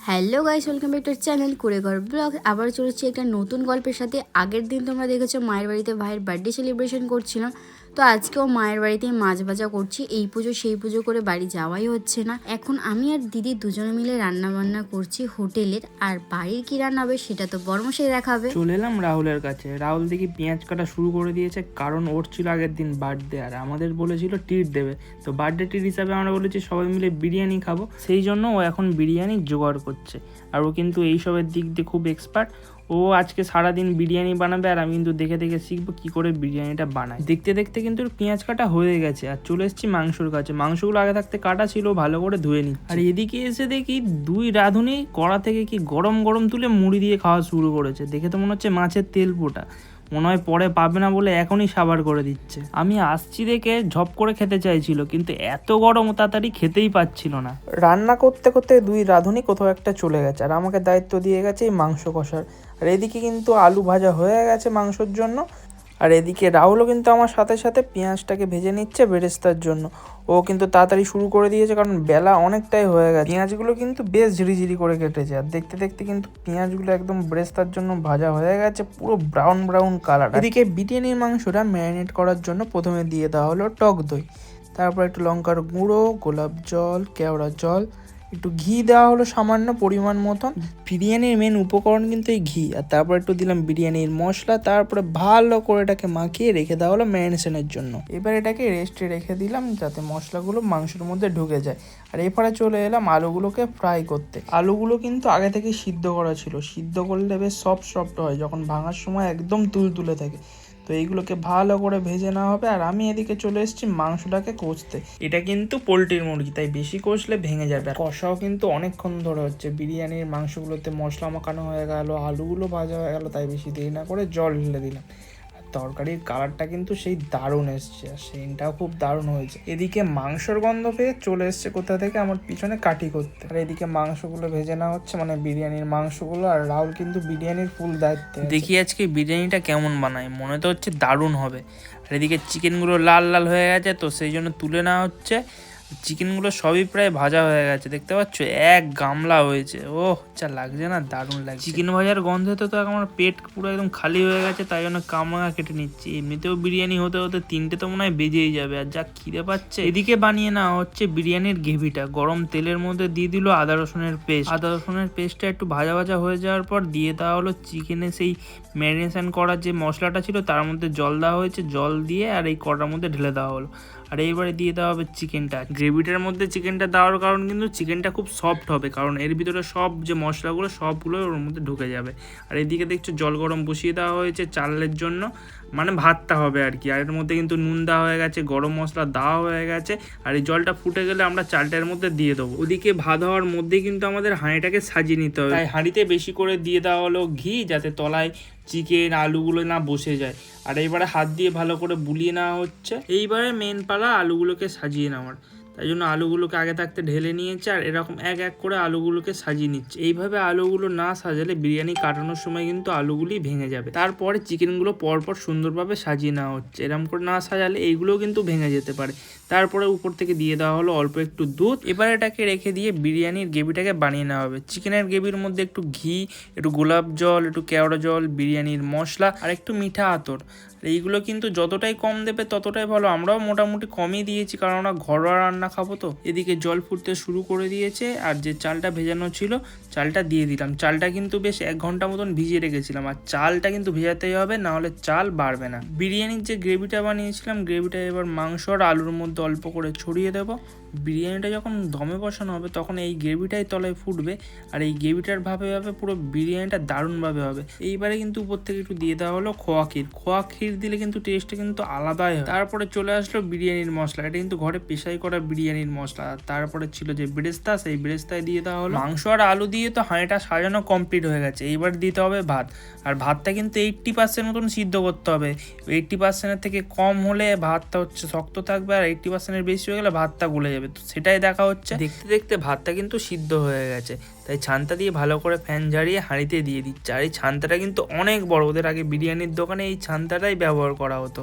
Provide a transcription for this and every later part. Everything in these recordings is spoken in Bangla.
Hello guys, welcome back to channel Kureghar vlog. আবার চলেছি একটা নতুন গল্পের সাথে। আগের দিন তোমরা দেখেছো মায়ের বাড়িতে ভাইয়ের বার্থডে সেলিব্রেশন করছিলাম, তো আজকেও মায়ের বাড়িতেই মাছ ভাজা করছি। এই পুজো সেই পুজো করে বাড়ি যাওয়াই হচ্ছে না। এখন আমি আর দিদি দুজনে মিলে রান্না বান্না করছি হোটেলের, আর বাড়ির কি রান্না হবে সেটা তো বড়মশাই দেখাবে। চলে এলাম রাহুলের কাছে। রাহুল দেখি পেঁয়াজ কাটা শুরু করে দিয়েছে, কারণ ওর ছিল আগের দিন বার্থডে আর আমাদের বলেছিল ট্রিট দেবে। তো বার্থডে ট্রিট হিসাবে আমরা বলেছি সবাই মিলে বিরিয়ানি খাবো, সেই জন্য ও এখন বিরিয়ানি জোগাড় করছে। আর ও কিন্তু এইসবের দিক দিয়ে খুব এক্সপার্ট। ও আজকে সারাদিন বিরিয়ানি বানাবে আর আমি কিন্তু দেখে দেখে শিখবো কি করে বিরিয়ানিটা বানায়। দেখতে দেখতে কিন্তু পেঁয়াজ কাটা হয়ে গেছে আর চলে এসেছি মাংসর কাছে। মাংসগুলো আগে থাকতে কাটা ছিল, ভালো করে ধুয়ে নিচ্ছি। আর এদিকে এসে দেখি দুই রাঁধুনি কড়া থেকে কি গরম গরম তুলে মুড়ি দিয়ে খাওয়া শুরু করেছে। দেখে তো মনে হচ্ছে মাছের তেল পোটা, মনে হয় পরে পাবে না বলে এখনই সাবার করে দিচ্ছে। আমি আসছি দেখে ঝপ করে খেতে চাইছিল, কিন্তু এত গরম তাড়াতাড়ি খেতেই পাচ্ছিল না। রান্না করতে করতে দুই রাঁধুনি কোথাও একটা চলে গেছে আর আমাকে দায়িত্ব দিয়ে গেছে এই মাংস কষার। আর এদিকে কিন্তু আলু ভাজা হয়ে গেছে মাংসর জন্য। আর এদিকে রাহুলও কিন্তু আমার সাথে সাথে পেঁয়াজটাকে ভেজে নিচ্ছে বেরেস্তার জন্য। ও কিন্তু তাড়াতাড়ি শুরু করে দিয়েছে, কারণ বেলা অনেকটাই হয়ে গেছে। পেঁয়াজগুলো কিন্তু বেশ ঝিরিঝিরি করে কেটেছে আর দেখতে দেখতে কিন্তু পেঁয়াজগুলো একদম বেরেস্তার জন্য ভাজা হয়ে গেছে, পুরো ব্রাউন ব্রাউন কালার। এদিকে বিরিয়ানির মাংসটা ম্যারিনেট করার জন্য প্রথমে দিয়ে দেওয়া হলো টক দই, তারপর একটু লঙ্কার গুঁড়ো, গোলাপ জল, কেওড়া জল, একটু ঘি দেওয়া হলো সামান্য পরিমাণ মতন। বিরিয়ানির মেন উপকরণ কিন্তু এই ঘি। আর তারপর একটু দিলাম বিরিয়ানির মশলা, তারপরে ভালো করে এটাকে মাখিয়ে রেখে দেওয়া হলো ম্যারিনেশনের জন্য। এবার এটাকে রেস্টে রেখে দিলাম যাতে মশলাগুলো মাংসের মধ্যে ঢুকে যায়। আর এরপরে চলে এলাম আলুগুলোকে ফ্রাই করতে। আলুগুলো কিন্তু আগে থেকে সিদ্ধ করা ছিল, সিদ্ধ করলে বেশ সফট হয়, যখন ভাঙার সময় একদম তুলতুলে থাকে। তো এইগুলোকে ভালো করে ভেজে নেওয়া হবে। আর আমি এদিকে চলে এসেছি মাংসটাকে কষতে। এটা কিন্তু পোলট্রির মুরগি, তাই বেশি কষলে ভেঙে যাবে। আর কষাও কিন্তু অনেকক্ষণ ধরে হচ্ছে। বিরিয়ানির মাংসগুলোতে মশলা মাখানো হয়ে গেল, আলুগুলো ভাজা হয়ে গেল, তাই বেশি দেরি না করে জল ঢেলে দিলাম। তরকারির কালারটা কিন্তু সেই দারুণ এসছে আর সেন্টটাও খুব দারুণ হয়েছে। এদিকে মাংসর গন্ধ পেয়ে চলে এসছে কোথা থেকে আমার পিছনে কাটি করতে। আর এদিকে মাংসগুলো ভেজে নেওয়া হচ্ছে, মানে বিরিয়ানির মাংসগুলো। আর রাহুল কিন্তু বিরিয়ানির ফুল দায়িত্বে। দেখি আজকে বিরিয়ানিটা কেমন বানায়, মনে তো হচ্ছে দারুণ হবে। আর এদিকে চিকেনগুলো লাল লাল হয়ে গেছে, তো সেই জন্য তুলে নেওয়া হচ্ছে। চিকেনগুলো সবই প্রায় ভাজা হয়ে গেছে, দেখতে পাচ্ছ এক গামলা হয়েছে। ওহ যা লাগছে না, দারুণ লাগছে। চিকেন ভাজার গন্ধে তো আমার পেট পুরো একদম খালি হয়ে গেছে, তাই জন্য কামড়া কেটে নিচ্ছি। এমনিতেও বিরিয়ানি হতে হতে 3টে তো মনে হয় বেজেই যাবে, আর যা খিদে পাচ্ছে। এদিকে বানিয়ে নেওয়া হচ্ছে বিরিয়ানির গ্রেভিটা। গরম তেলের মধ্যে দিয়ে দিল আদা রসুনের পেস্ট। আদা রসুনের পেস্টটা একটু ভাজা ভাজা হয়ে যাওয়ার পর দিয়ে দেওয়া হলো চিকেনে সেই ম্যারিনেশন করার যে মশলাটা ছিল, তার মধ্যে জল দেওয়া হয়েছে। জল দিয়ে আর এই কড়ার মধ্যে ঢেলে দেওয়া হলো। আর এইবারে দিয়ে দেওয়া হবে চিকেনটা। গ্রেভিটার মধ্যে চিকেনটা দেওয়ার কারণ কিন্তু চিকেনটা খুব সফট হবে, কারণ এর ভিতরে সব যে মশলাগুলো সবগুলো ওর মধ্যে ঢুকে যাবে। আর এদিকে দেখছো জল গরম বসিয়ে দেওয়া হয়েছে চালের জন্য, মানে ভাতটা হবে আর কি। আর এর মধ্যে কিন্তু নুন দেওয়া হয়ে গেছে, গরম মশলা দেওয়া হয়ে গেছে। আর এই জলটা ফুটে গেলে আমরা চালটার মধ্যে দিয়ে দেবো। ওদিকে ভাত হওয়ার মধ্যেই কিন্তু আমাদের হাঁড়িটাকে সাজিয়ে নিতে হবে, তাই হাঁড়িতে বেশি করে দিয়ে দেওয়া হলো ঘি, যাতে তলায় চিকেন আলুগুলো না বসে যায়। আর এইবারে হাত দিয়ে ভালো করে বুলিয়ে নেওয়া হচ্ছে। এইবারে মেন পালা আলুগুলোকে সাজিয়ে নেওয়ার, তাই জন্য আলুগুলোকে আগে থাকতে ঢেলে নিয়েছে আর এরকম এক এক করে আলুগুলোকে সাজিয়ে নিচ্ছে। এইভাবে আলুগুলো না সাজালে বিরিয়ানি কাটানোর সময় কিন্তু আলুগুলি ভেঙে যাবে। তারপরে চিকেনগুলো পরপর সুন্দরভাবে সাজিয়ে নেওয়া হচ্ছে। এরকম করে না সাজালে এইগুলোও কিন্তু ভেঙে যেতে পারে। তারপরে উপর থেকে দিয়ে দেওয়া হলো অল্প একটু দুধ। এবার এটাকে রেখে দিয়ে বিরিয়ানির গ্রেভিটাকে বানিয়ে নেওয়া হবে। চিকেনের গ্রেভির মধ্যে একটু ঘি, একটু গোলাপ জল, একটু কেওড়া জল, বিরিয়ানির মশলা আর একটু মিঠা আতর। এইগুলো কিন্তু যতটাই কম দেবে ততটাই ভালো। আমরাও মোটামুটি কমই দিয়েছি, কারণ আমরা ঘরোয়া রান্না খাবো। তো এদিকে জল ফুটতে শুরু করে দিয়েছে আর যে চালটা ভেজানো ছিল চালটা দিয়ে দিলাম। চালটা কিন্তু বেশ 1 ঘন্টা মতন ভিজিয়ে রেখেছিলাম, আর চালটা কিন্তু ভেজাতেই হবে, না হলে চাল বাড়বে না। বিরিয়ানির যে গ্রেভিটা বানিয়েছিলাম, গ্রেভিটা এবার মাংস আর আলুর মধ্যে অল্প করে ছড়িয়ে দেবো। বিরিয়ানিটা যখন দমে বসানো হবে তখন এই গ্রেভিটাই তলায় ফুটবে, আর এই গ্রেভিটার ভাবে পুরো বিরিয়ানিটা দারুণভাবে হবে। এইবারে কিন্তু উপর থেকে একটু দিয়ে দেওয়া হলো খোয়া ক্ষীর। খোয়া ক্ষীর দিলে কিন্তু টেস্টটা কিন্তু আলাদাই হয়। তারপরে চলে আসলো বিরিয়ানির মশলা। এটা কিন্তু ঘরে পেশাই করা বিরিয়ানির মশলা। তারপরে ছিল যে বেরেস্তা, সেই বেরেস্তায় দিয়ে দেওয়া হলো। মাংস আর আলু দিয়ে তো হাঁড়িটা সাজানো কমপ্লিট হয়ে গেছে। এইবার দিতে হবে ভাত। আর ভাতটা কিন্তু 80% মতন সিদ্ধ করতে হবে। 80%-এর থেকে কম হলে ভাতটা শক্ত থাকবে, আর 80%-এর বেশি হয়ে গেলে ভাতটা গলে যাবে। তো সেটাই দেখা হচ্ছে। দেখতে দেখতে ভাতটা কিন্তু সিদ্ধ হয়ে গেছে, তাই ছানটা দিয়ে ভালো করে ফ্যান ঝাড়িয়ে হাঁড়িতে দিয়ে দিচ্ছে। আর এই ছানটাটা কিন্তু অনেক বড়, ওদের আগে বিরিয়ানির দোকানে এই ছানটাটাই ব্যবহার করা হতো।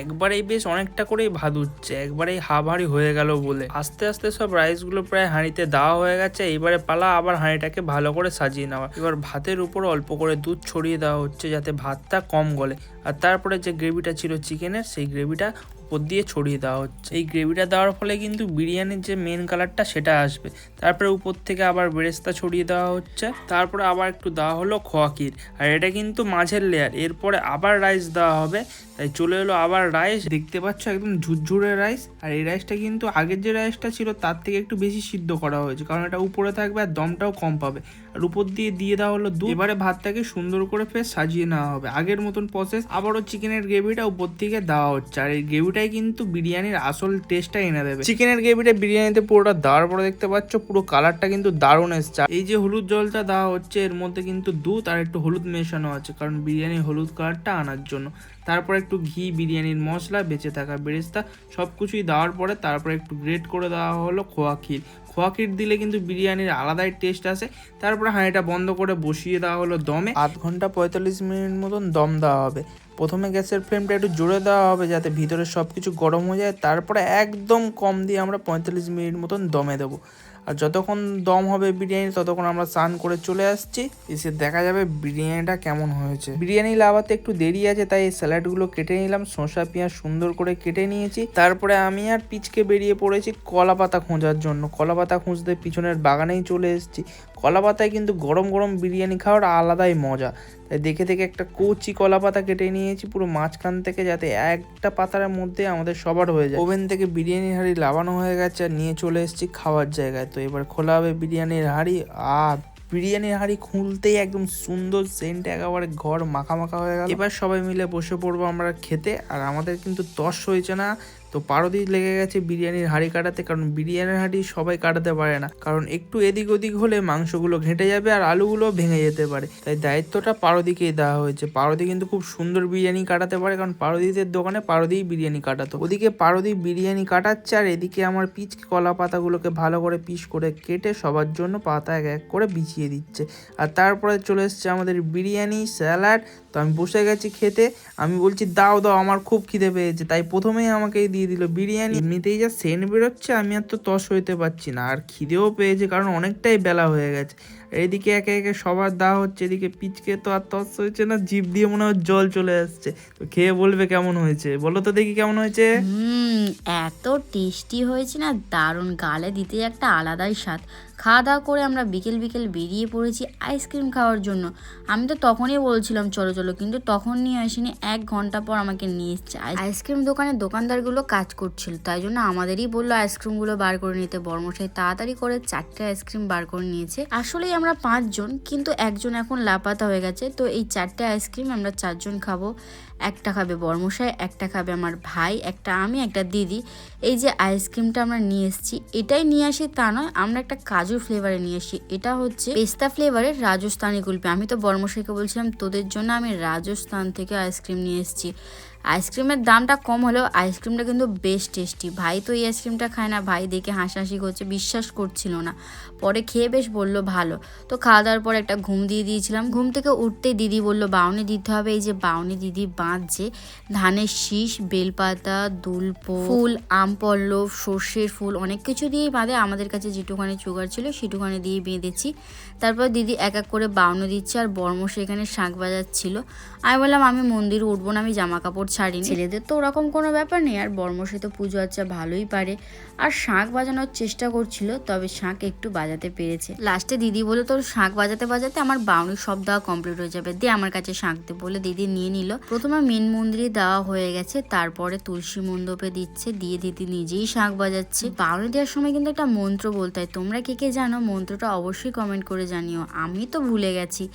একবারেই বেশ অনেকটা করেই ভাত উঠছে, একবারেই হাঁড়ি হয়ে গেল বলে। আস্তে আস্তে সব রাইসগুলো প্রায় হাঁড়িতে দেওয়া হয়ে গেছে। এইবারে পালা আবার হাঁড়িটাকে ভালো করে সাজিয়ে নেওয়া। এবার ভাতের উপর অল্প করে দুধ ছড়িয়ে দেওয়া হচ্ছে যাতে ভাতটা কম গলে। আর তারপরে যে গ্রেভিটা ছিল চিকেনের, সেই গ্রেভিটা উপর দিয়ে ছড়িয়ে দেওয়া হচ্ছে। এই গ্রেভিটা দেওয়ার ফলে কিন্তু বিরিয়ানির যে মেন কালারটা সেটা আসবে। তারপরে উপর থেকে আবার বেরেস্তা ছড়িয়ে দেওয়া হচ্ছে। তারপরে আবার একটু দেওয়া হলো খোয়া ক্ষীর। আর এটা কিন্তু মাঝের লেয়ার, এরপরে আবার রাইস দেওয়া হবে। তাই চলে এলো আবার রাইস। দেখতে পাচ্ছ একদম ঝুরঝুরে রাইস। আর এই রাইসটা কিন্তু আগের যে রাইসটা ছিল তার থেকে একটু বেশি সিদ্ধ করা হয়েছে, কারণ এটা উপরে থাকবে আর দমটাও কম পাবে। আর উপর দিয়ে দেওয়া হলো দুধ। এবারে ভাতটাকে সুন্দর করে ফের সাজিয়ে নেওয়া হবে আগের মতন প্রসেস। আবারও চিকেনের গ্রেভিটা উপর থেকে দেওয়া হচ্ছে। আর এই গ্রেভিটাই কিন্তু বিরিয়ানির আসল টেস্টটা এনে দেবে। চিকেনের গ্রেভিটা বিরিয়ানিতে পুরোটা দেওয়ার পরে দেখতে পাচ্ছ পুরো কালারটা কিন্তু দারুণ এসছে। এই যে হলুদ জলটা দেওয়া হচ্ছে এর মধ্যে কিন্তু দুধ আর একটু হলুদ মেশানো আছে, কারণ বিরিয়ানির হলুদ কালারটা আনার জন্য। তারপর একটু ঘি, বিরিয়ানির মশলা, বেঁচে থাকা বেরেস্তা সব কিছুই দেওয়ার পরে তারপরে একটু গ্রেট করে দেওয়া হলো খোয়া ক্ষীর। খোয়া ক্ষীর দিলে কিন্তু বিরিয়ানির আলাদাই টেস্ট আসে। তারপরে হাঁড়িটা বন্ধ করে বসিয়ে দেওয়া হলো দমে। আধ ঘন্টা 45 মিনিট মতন দম দেওয়া হবে। প্রথমে গ্যাসের ফ্লেমটা একটু জোরে দেওয়া হবে যাতে ভিতরে সব কিছু গরম হয়ে যায়। তারপরে একদম কম দিয়ে আমরা 45 মিনিট মতন দমে দেবো। আর যতক্ষণ দম হবে বিরিয়ানি ততক্ষণ আমরা স্নান করে চলে আসছি, এসে দেখা যাবে বিরিয়ানিটা কেমন হয়েছে। বিরিয়ানি লাভাতে একটু দেরি আছে, তাই এই স্যালাডগুলো কেটে নিলাম। শসা পেঁয়াজ সুন্দর করে কেটে নিয়েছি। তারপরে আমি আর পিচকে বেরিয়ে পড়েছি কলা পাতা খোঁজার জন্য। কলা পাতা খুঁজতে পিছনের বাগানেই চলে এসেছি। কলা পাতায় কিন্তু গরম গরম বিরিয়ানি খাওয়ার আলাদাই মজা। তাই দেখে দেখে একটা কচি কলা পাতা কেটে নিয়েছি পুরো মাঝখান থেকে, যাতে একটা পাতার মধ্যে আমাদের সবার হয়ে যায়। ওভেন থেকে বিরিয়ানির হাঁড়ি লাগানো হয়ে গেছে আর নিয়ে চলে এসেছি খাওয়ার জায়গায়। তো এবার খোলা হবে বিরিয়ানির হাঁড়ি। আর বিরিয়ানির হাঁড়ি খুলতেই একদম সুন্দর সেন্ট একেবারে ঘর মাখা মাখা হয়ে গেল। এবার সবাই মিলে বসে পড়বো আমরা খেতে। আর আমাদের কিন্তু তস হয়েছে না, তো পারদি লেগে গেছে বিরিয়ানির হাঁড়ি কাটাতে, কারণ বিরিয়ানির হাঁড়ি সবাই কাটাতে পারে না, কারণ একটু এদিক ওদিক হলে মাংসগুলো ঘেঁটে যাবে আর আলুগুলো ভেঙে যেতে পারে। তাই দায়িত্বটা পারদিকেই দেওয়া হয়েছে। পারদি কিন্তু খুব সুন্দর বিরিয়ানি কাটাতে পারে, কারণ পারদিদের দোকানে পারদিই বিরিয়ানি কাটাতো। ওদিকে পারদি বিরিয়ানি কাটাচ্ছে আর এদিকে আমার পিচকে কলা পাতাগুলোকে ভালো করে পিস করে কেটে সবার জন্য পাতা এক এক করে বিছিয়ে দিচ্ছে। আর তারপরে চলে এসছে আমাদের বিরিয়ানি, স্যালাড। তো আমি বসে গেছি খেতে। আমি বলছি দাও দাও, আমার খুব খিদে পেয়েছে। তাই প্রথমেই আমাকেই দিয়ে দিল বিরিয়ানি। এমনিতেই যা সেন্ট বেরোচ্ছে আমি আর তো তস হইতে পারছি না, আর খিদেও পেয়েছে কারণ অনেকটাই বেলা হয়ে গেছে। এইদিকে একে একে সবার দেওয়া হচ্ছে। এদিকে পিচকে তো আর তস হয়েছে না, জিভ দিয়ে মনে হয় জল চলে আসছে। তো খেয়ে বলবে কেমন হয়েছে, বলো তো দেখি কেমন হয়েছে। এত টেস্টি হয়েছে না, দারুণ। গালে দিতে একটা আলাদাই স্বাদ। খাওয়া দাওয়া করে আমরা বিকেল বিকেল বেরিয়ে পড়েছি আইসক্রিম খাওয়ার জন্য। আমি তো তখনই বলছিলাম চলো চলো, কিন্তু তখন নিয়ে আসিনি। 1 ঘন্টা পর আমাকে নিয়ে এসছে। আইসক্রিম দোকানের দোকানদারগুলো কাজ করছিল, তাই জন্য আমাদেরই বললো আইসক্রিমগুলো বার করে নিতে। বর্মশাই তাড়াতাড়ি করে 4টে আইসক্রিম বার করে নিয়েছে। আসলেই আমরা 5 জন, কিন্তু একজন এখন লাপাতা হয়ে গেছে। তো এই 4টে আইসক্রিম আমরা 4 জন খাবো। একটা খাবে বর্মশাই, একটা খাবে আমার ভাই, একটা আমি, একটা দিদি। এই যে আইসক্রিমটা আমরা নিয়ে এসেছি, এটাই নিয়ে আসি তা নয়, আমরা একটা কাজু ফ্লেভারে নিয়ে আসি। এটা হচ্ছে পেস্তা ফ্লেভারের রাজস্থানি কুলফি। আমি তো বর্মশাইকে বলছিলাম তোদের জন্য আমি রাজস্থান থেকে আইসক্রিম নিয়ে এসেছি। আইসক্রিমের দামটা কম হলেও আইসক্রিমটা কিন্তু বেশ টেস্টি। ভাই তো এই আইসক্রিমটা খায় না, ভাই দেখে হাসাহাসি করছে, বিশ্বাস করছিল না। পরে খেয়ে বেশ বলল ভালো। তো খাওয়া দাওয়ার পর একটা ঘুম দিয়ে দিয়েছিলাম। ঘুম থেকে উঠতেই দিদি বলল বাউনি দিতে হবে। এই যে বাউনি দিদি বাঁধছে ধানের শীষ, বেলপাতা, দুলপো ফুল, আম পল্লব, সর্ষের ফুল, অনেক কিছু দিয়েই বাঁধে। আমাদের কাছে যেটুখানি সুগার ছিল সেটুখানি দিয়ে বেঁধেছি। তারপর দিদি এক এক করে বাউনি দিচ্ছে আর বর্মশাই এখানে শাঁখ বাজাচ্ছিল। আমি বললাম আমি মন্দিরে উঠবো না, আমি জামা কাপড় ছাড়িনি। ছেলেদের তো ওরকম কোনো ব্যাপার নেই, আর বর্মশাই তো পুজো আচ্ছা ভালোই পারে। আর শাঁখ বাজানোর চেষ্টা করছিল, তবে শাঁখ একটু বাজাতে পেরেছে। লাস্টে দিদি বলে তোর শাঁখ বাজাতে বাজাতে আমার বাউনির সব দেওয়া কমপ্লিট হয়ে যাবে, দিয়ে আমার কাছে শাঁখ দে বলে দিদি নিয়ে নিল। প্রথমে মেন মন্দিরে দেওয়া হয়ে গেছে, তারপরে তুলসী মণ্ডপে দিচ্ছে, দিয়ে দিদি নিজেই শাঁখ বাজাচ্ছে। বাউনি দেওয়ার সময় কিন্তু একটা মন্ত্র বলতে হয়। তোমরা কে কে জানো মন্ত্রটা অবশ্যই কমেন্ট করে জানিও, আমি তো ভুলে গেছি।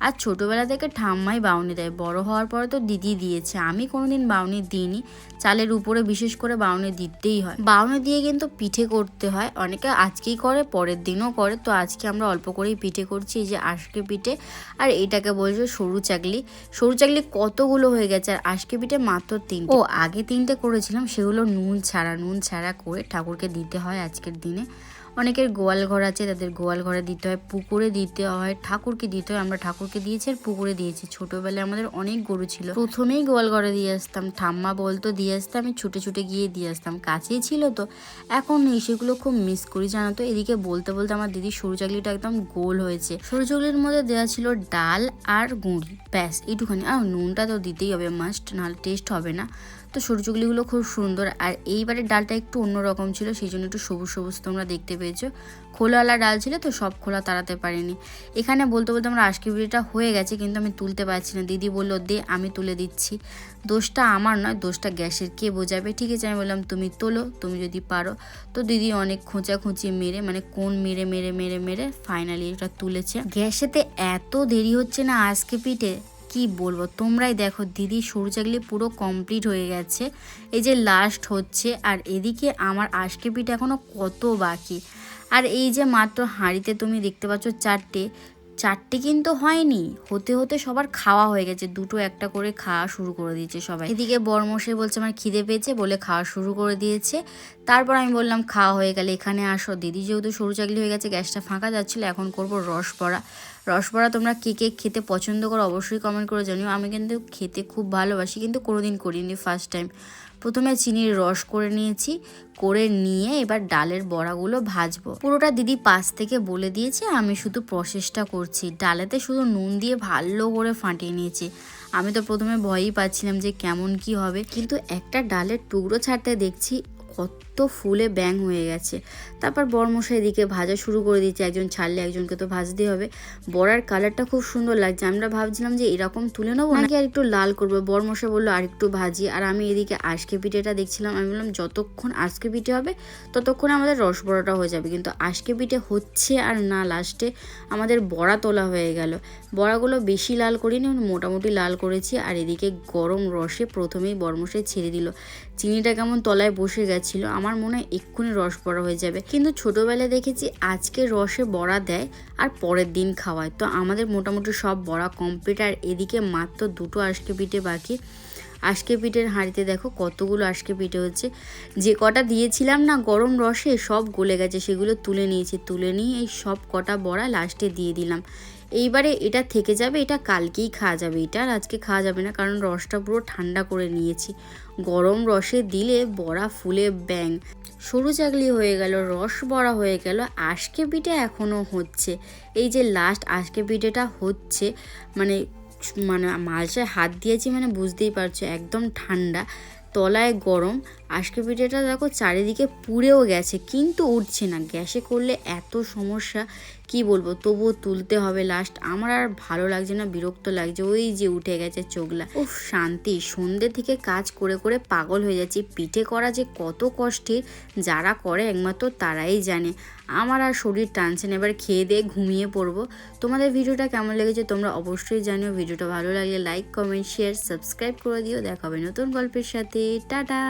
আর ছোটোবেলা থেকে ঠাম্মাই বাউনি দেয়, বড় হওয়ার পরে তো দিদি দিয়েছে। আমি কোনোদিন বাউনি দিইনি। চালের উপরে বিশেষ করে বাউনি দিতেই হয়। বাউনি দিয়ে কিন্তু পিঠে করতে হয়, অনেকে আজকেই করে পরের দিনও করে। তো আজকে আমরা অল্প করেই পিঠে করছি, এই যে আজকে পিঠে। আর এটাকে বলছো সরু চাকলি। সরু চাকলি কতগুলো হয়ে গেছে, আর আজকে পিঠে মাত্র 3টে। ও আগে 3টে করেছিলাম, সেগুলো নুন ছাড়া করে ঠাকুরকে দিতে হয় আজকের দিনে। অনেকের গোয়াল ঘর আছে, তাদের গোয়াল ঘরে দিতে হয়, পুকুরে দিতে হয়, ঠাকুরকে দিতে হয়। আমরা ঠাকুরকে দিয়েছি আর পুকুরে দিয়েছি। ছোটোবেলায় আমাদের অনেক গরু ছিল, প্রথমেই গোয়াল ঘরে দিয়ে আসতাম, ঠাম্মা বলতো দিয়ে আসতে, আমি ছুটে ছুটে গিয়ে দিয়ে আসতাম, কাছেই ছিল তো। এখন নেই, সেগুলো খুব মিস করি জানো তো। এদিকে বলতে বলতে আমার দিদির সরু চাকলিটা একদম গোল হয়েছে। সরু চাকলির মধ্যে দেওয়া ছিল ডাল আর গুঁড়ি, ব্যাস এইটুখানি। আর নুনটা তো দিতেই হবে মাস্ট, নাহলে টেস্ট হবে না। তো সরু চুগলিগুলো খুব সুন্দর। আর এইবারে ডালটা একটু অন্যরকম ছিল, সেই জন্য একটু সবুজ সবুজ তোমরা দেখতে পেয়েছো। খোলাওয়ালা ডাল ছিল তো সব খোলা তাড়াতে পারিনি। এখানে বলতে বলতে আমার আজকে ভিডিওটা হয়ে গেছে, কিন্তু আমি তুলতে পারছি না। দিদি বললো দে আমি তুলে দিচ্ছি। দোষটা আমার নয়, দোষটা গ্যাসের, কে বোঝাবে। ঠিক আছে, আমি বললাম তুমি তোলো, তুমি যদি পারো। তো দিদি অনেক খোঁচাখুঁচি মেরে, মানে কোন মেরে মেরে মেরে মেরে ফাইনালি এটা তুলেছে। গ্যাসেতে এত দেরি হচ্ছে না আজকে পিঠে, কি বলবো। তোমরাই দেখো, দিদি সরু চাকলি পুরো কমপ্লিট হয়ে গেছে, এই যে লাস্ট হচ্ছে। আর এদিকে আমার আজকে পিঠে এখনো কত বাকি। আর এই যে মাত্র হাঁড়িতে তুমি দেখতে পাচ্ছ চারটে কিন্তু হয়নি, হতে হতে সবার খাওয়া হয়ে গেছে। দুটো একটা করে খাওয়া শুরু করে দিয়েছে সবাই। এদিকে বরমশাই বলছে আমার খিদে পেয়েছে বলে খাওয়া শুরু করে দিয়েছে। তারপর আমি বললাম খাওয়া হয়ে গেলে এখানে আসো। দিদি যেহেতু সরু চাকলি হয়ে গেছে, গ্যাসটা ফাঁকা যাচ্ছিলো, এখন করব রসবড়া। রসবড়া তোমরা কে কে খেতে পছন্দ করো অবশ্যই কমেন্ট করে জানিও। আমি কিন্তু খেতে খুব ভালোবাসি, কিন্তু কোনোদিন করিনি, ফার্স্ট টাইম। প্রথমে চিনির রস করে নিয়েছি, করে নিয়ে এবার ডালের বড়াগুলো ভাজবো। পুরোটা দিদি পাশ থেকে বলে দিয়েছে, আমি শুধু প্রসেসটা করছি। ডালেতে শুধু নুন দিয়ে ভালো করে ফাটিয়ে নিয়েছি। আমি তো প্রথমে ভয়ই পাচ্ছিলাম যে কেমন কি হবে, কিন্তু একটা ডালের টুকরো ছাড়তে দেখছি কত ফুলে ব্যাং হয়ে গেছে। তারপর বরমশাই দিকে ভাজা শুরু করে দিচ্ছে, একজন ছাড়লে একজনকে তো ভাজতে হবে। বড়ার কালারটা খুব সুন্দর লাগছে, আমরা ভাবছিলাম যে এরকম তুলে নেবো নাকি আর একটু লাল করবো। বরমশাই বললো আর একটু ভাজি। আর আমি এদিকে আজকে পিঠেটা দেখছিলাম। আমি বললাম যতক্ষণ আজকে পিঠে হবে ততক্ষণ আমাদের রসবড়াটা হয়ে যাবে, কিন্তু আজকে পিঠে হচ্ছে আর না। লাস্টে আমাদের বড়া তোলা হয়ে গেল। বড়াগুলো বেশি লাল করিনি, মোটামুটি লাল করেছি। আর এদিকে গরম রসে প্রথমেই বরমশাই ছেড়ে দিল। চিনিটা কেমন তলায় বসে গেছিলো, আমার মনে হয় এক্ষুনি রস বড়া হয়ে যাবে। কিন্তু ছোটোবেলায় দেখেছি আজকে রসে বড়া দেয় আর পরের দিন খাওয়ায়। তো আমাদের মোটামুটি সব বড়া কমপ্লিট। আর এদিকে মাত্র দুটো আজকে পিঠে বাকি। আজকে পিঠের হাঁড়িতে দেখো কতগুলো আজকে পিঠে হচ্ছে। যে কটা দিয়েছিলাম না গরম রসে সব গলে গেছে, সেগুলো তুলে নিয়েছি। তুলে নিয়ে এই সব কটা বড়া লাস্টে দিয়ে দিলাম। এইবারে এটা থেকে যাবে, এটা কালকেই খাওয়া যাবে, এটা আর আজকে খাওয়া যাবে না, কারণ রসটা পুরো ঠান্ডা করে নিয়েছি। গরম রসে দিলে বড়া ফুলে ব্যাং। সরু চাকলি হয়ে গেল, রস বড়া হয়ে গেল, আজকে পিঠে এখনও হচ্ছে। এই যে লাস্ট আজকে পিঠেটা হচ্ছে, মানে মালসায় হাত দিয়েছি, মানে বুঝতেই পারছো একদম ঠান্ডা, তলায় গরম। আজকে পিঠেটা দেখো চারিদিকে পুড়েও গেছে, কিন্তু উঠছে না। গ্যাসে করলে এত সমস্যা, কি বলবো, তবুও তুলতে হবে লাস্ট। আমার আর ভালো লাগছে না, বিরক্ত লাগছে। ওই যে উঠে গেছে চোগলা। উফ শান্তি। সন্ধ্যে থেকে কাজ করে করে পাগল হয়ে যাচ্ছি। পিঠে করা যে কত কষ্টের, যারা করে একমাত্র তারাই জানে। আমার আর শরীর টানছে না, এবার খেয়ে দিয়ে ঘুমিয়ে পড়বো। তোমাদের ভিডিওটা কেমন লেগেছে তোমরা অবশ্যই জানিও। ভিডিওটা ভালো লাগলে লাইক কমেন্ট শেয়ার সাবস্ক্রাইব করে দিও। দেখা হবে নতুন গল্পের সাথে। টাটা।